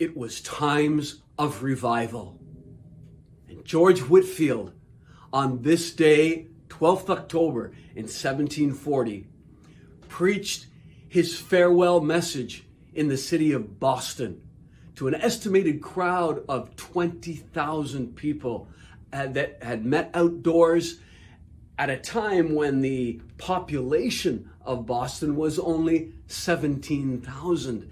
It was times of revival. And George Whitefield, on this day, 12th October in 1740, preached his farewell message in the city of Boston to an estimated crowd of 20,000 people that had met outdoors at a time when the population of Boston was only 17,000.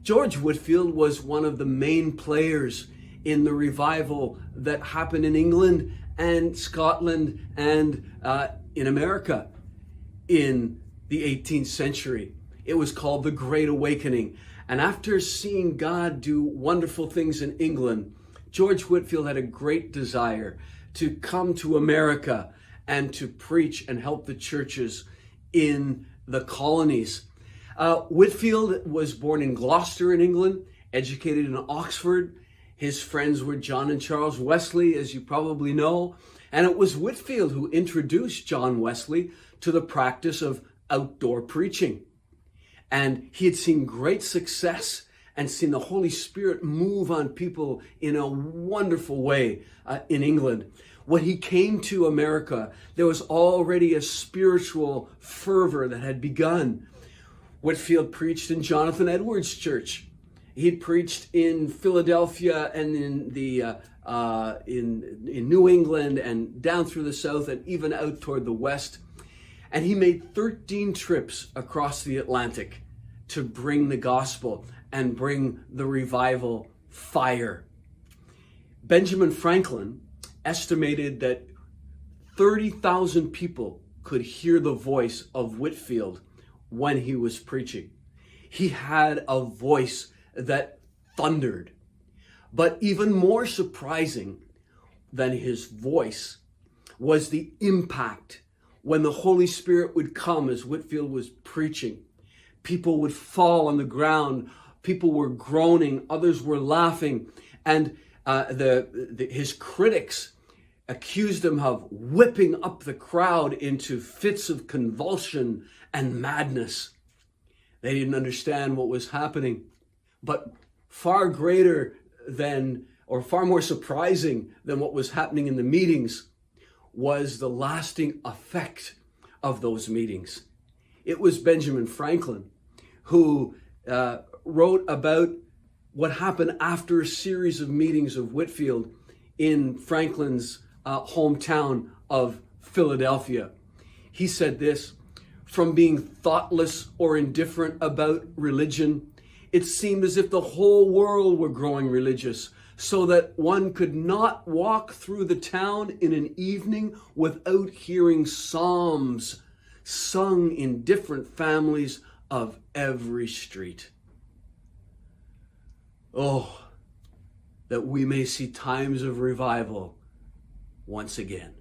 George Whitefield was one of the main players in the revival that happened in England and Scotland and in America in the 18th century. It was called the Great Awakening. And after seeing God do wonderful things in England, George Whitefield had a great desire to come to America and to preach and help the churches in the colonies. Whitefield was born in Gloucester in England, educated in Oxford. His friends were John and Charles Wesley, as you probably know. And it was Whitefield who introduced John Wesley to the practice of outdoor preaching. And he had seen great success and seen the Holy Spirit move on people in a wonderful way in England. When he came to America, there was already a spiritual fervor that had begun. Whitefield preached in Jonathan Edwards' church. He'd preached in Philadelphia and in New England and down through the South and even out toward the West. And he made 13 trips across the Atlantic to bring the gospel and bring the revival fire. Benjamin Franklin estimated that 30,000 people could hear the voice of Whitefield when he was preaching. He had a voice that thundered. But even more surprising than his voice was the impact when the Holy Spirit would come as Whitefield was preaching. People would fall on the ground. People were groaning. Others were laughing. And his critics accused him of whipping up the crowd into fits of convulsion and madness. They didn't understand what was happening. But far greater than, or far more surprising than what was happening in the meetings was the lasting effect of those meetings. It was Benjamin Franklin who wrote about what happened after a series of meetings of Whitefield in Franklin's hometown of Philadelphia. He said this: "From being thoughtless or indifferent about religion, it seemed as if the whole world were growing religious, so that one could not walk through the town in an evening without hearing psalms sung in different families of every street." Oh, that we may see times of revival once again.